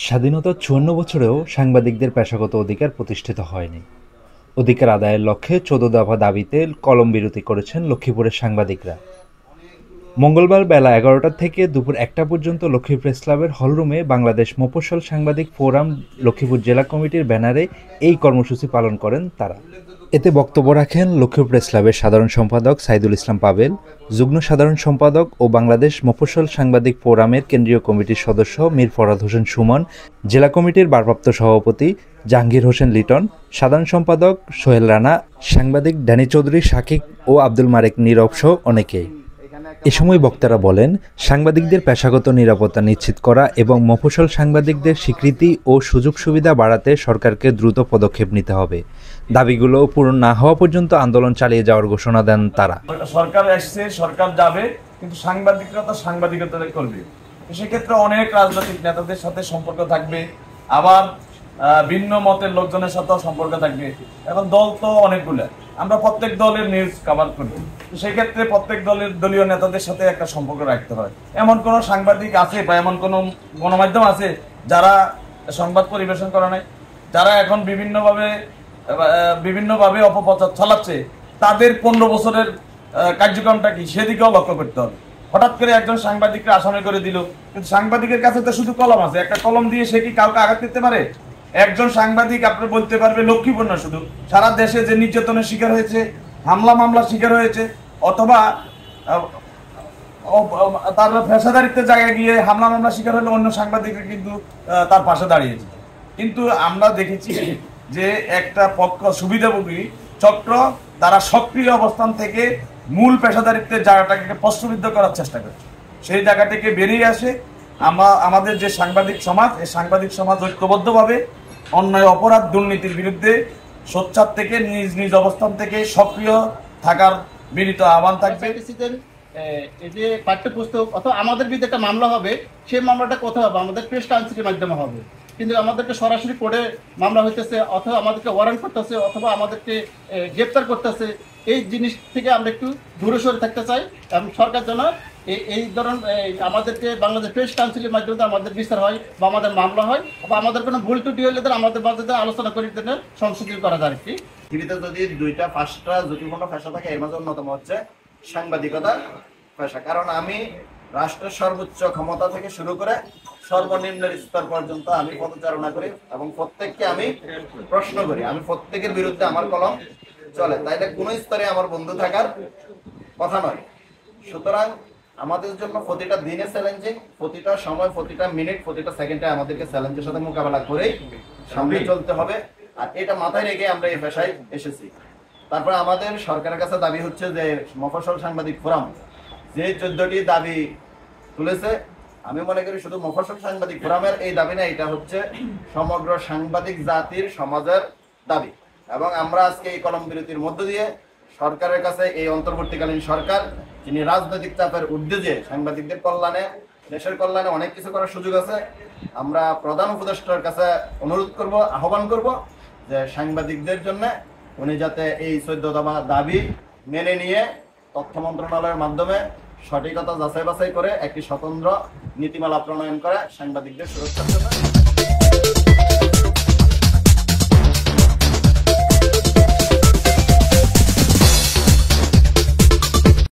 স্বাধীনতার ৫৪ বছরেও সাংবাদিকদের পেশাগত অধিকার প্রতিষ্ঠিত হয়নি। অধিকার আদায়ের লক্ষ্যে ১৪ দফা দাবিতে কলম বিরতি করেছেন লক্ষ্মীপুরের সাংবাদিকরা। মঙ্গলবার বেলা ১১টা থেকে দুপুর ১টা পর্যন্ত লক্ষ্মী প্রেসক্লাবের হলরুমে বাংলাদেশ মফস্বল সাংবাদিক ফোরাম লক্ষ্মীপুর জেলা কমিটির ব্যানারে এই কর্মসূচি পালন করেন তারা। এতে বক্তব্য রাখেন লক্ষ্মীপুর প্রেসক্লাবের সাধারণ সম্পাদক সাইদুল ইসলাম পাভেল, যুগ্ম সাধারণ সম্পাদক ও বাংলাদেশ মফস্বল সাংবাদিক ফোরামের কেন্দ্রীয় কমিটির সদস্য মীর ফরহাদ হোসেন সুমন, জেলা কমিটির ভারপ্রাপ্ত সভাপতি জাহাঙ্গীর হোসেন লিটন, সাধারণ সম্পাদক সোহেল রানা, সাংবাদিক ড্যানি চৌধুরী শাকিক ও আব্দুল মারেক নীরব সহ অনেকেই। এ সময় বক্তারা বলেন, সাংবাদিকদের পেশাগত নিরাপত্তা নিশ্চিত করা এবং মফস্বল সাংবাদিকদের স্বীকৃতি ও সুযোগ সুবিধা বাড়াতে সরকারকে দ্রুত পদক্ষেপ নিতে হবে। দাবিগুলো পূরণ না হওয়া পর্যন্ত আন্দোলন চালিয়ে যাওয়ার ঘোষণা দেন তারা। সরকার আসছে, সরকার যাবে, কিন্তু সাংবাদিকরা তো সাংবাদিকতা করবে। সেক্ষেত্রে অনেক রাজনৈতিক নেতাদের সাথে সম্পর্ক থাকবে, আবার ভিন্ন মতের লোকজনের সাথেও সম্পর্ক থাকবে। এখন দল তো অনেকগুলো, আমরা প্রত্যেক দলের নিউজ কভার করি, সেক্ষেত্রে প্রত্যেক দলের দলীয় নেতাদের সাথে একটা সম্পর্ক রাখতে হয়। এমন কোন সাংবাদিক আছে বা এমন কোন গণমাধ্যম আছে যারা সংবাদ পরিবেশন করে নাই, যারা এখন বিভিন্নভাবে অপপ্রচার চালাচ্ছে, তাদের ১৫ বছরের কার্যক্রমটা কি সেদিকেও লক্ষ্য করতে হবে। হঠাৎ করে একজন সাংবাদিককে আসামি করে দিল, কিন্তু সাংবাদিকের কাছে তো শুধু কলম আছে, একটা কলম দিয়ে সে কি কাউকে আঘাত করতে পারে? একজন সাংবাদিক আপনি বলতে পারবে লক্ষ্মীপুর না, শুধু সারা দেশে যে নির্যাতনের শিকার হয়েছে, মামলার শিকার হয়েছে, অথবা তার পেশাদারিত্বের জায়গায় গিয়ে মামলা শিকার হলে অন্য সাংবাদিকরা কিন্তু তার পাশে দাঁড়িয়েছে। কিন্তু আমরা দেখেছি যে একটা পক্ষ সুবিধাভোগী চক্র, তারা সক্রিয় অবস্থান থেকে মূল পেশাদারিত্বের জায়গাটাকে প্রশ্নবিদ্ধ করার চেষ্টা করছে। সেই জায়গা থেকে বেরিয়ে আসে আমাদের যে সাংবাদিক সমাজ, এই সাংবাদিক সমাজ ঐক্যবদ্ধভাবে অন্যায়, অপরাধ, দুর্নীতির বিরুদ্ধে সোচ্চার থেকে নিজ অবস্থান থেকে সক্রিয় থাকার বিনীত আহ্বান থাকবে। এই যে পাঠ্যপুস্তক অথবা আমাদের বিরুদ্ধে একটা মামলা হবে, সেই মামলাটা কোথাও হবে? আমাদের প্রেস কাউন্সিলের মাধ্যমে হবে, কিন্তু আমাদেরকে সরাসরি কোর্টে মামলা হইতেছে, অথবা আমাদেরকে ওয়ারেন্ট করতেছে, অথবা আমাদেরকে গ্রেপ্তার করতেছে। এই জিনিস থেকে আমরা একটু দূরে সরে থাকতে চাই এবং সরকার যেন এই ধরনের আমাদেরকে বাংলাদেশ প্রেস কাউন্সিলের মাধ্যমে আমাদের বিচার হয় বা আমাদের মামলা হয়, বা আমাদের কোনো ভুল ত্রুটি হলে আমাদের মাঝে আলোচনা করে সংশোধন করা যায়। কি পৃথিবীতে যদি ২টা-৫টা ঝুঁকিপূর্ণ পেশা থাকে, এর মধ্যে অন্যতম হচ্ছে সাংবাদিকতা পেশা। কারণ আমি রাষ্ট্রের সর্বোচ্চ ক্ষমতা থেকে শুরু করে সর্বনিম্ন স্তর পর্যন্ত আমি পদচারণা করি এবং প্রত্যেককে আমি প্রশ্ন করি, আমি প্রত্যেকের বিরুদ্ধে আমার কলম চলে। তাইলে কোন স্তরে আমার বন্ধু থাকার কথা নয়। সুতরাং আমাদের জন্য প্রতিটা দিনে চ্যালেঞ্জিং, প্রতিটা সময়, প্রতিটা মিনিট, প্রতিটা সেকেন্ডে আমাদেরকে চ্যালেঞ্জের সাথে মোকাবেলা করেই সামনে চলতে হবে। আর এটা মাথায় রেখে আমরা এই পেশায় এসেছি। তারপরে আমাদের সরকারের কাছে দাবি হচ্ছে যে মফস্বল সাংবাদিক ফোরাম যে 14টি দাবি তুলেছে, আমি মনে করি শুধু মফস্বল সাংবাদিক ফোরামের এই দাবি না, এটা হচ্ছে সমগ্র সাংবাদিক জাতির সমাজের দাবি। এবং আমরা আজকে এই কলম বিরতির মধ্য দিয়ে সরকারের কাছে, এই অন্তর্বর্তীকালীন সরকার যিনি রাজনৈতিক চাপের ঊর্ধ্বে যে সাংবাদিকদের কল্যাণে, দেশের কল্যাণে অনেক কিছু করার সুযোগ আছে, আমরা প্রধান উপদেষ্টার কাছে অনুরোধ করব, আহ্বান করব যে সাংবাদিকদের জন্য উনি যাতে এই 14 দফা দাবি মেনে নিয়ে তথ্য মন্ত্রণালয়ের মাধ্যমে সঠিকতা যাচাই বাছাই করে একটি স্বতন্ত্র নীতিমালা প্রণয়ন করে সাংবাদিকদের সুরক্ষার জন্য।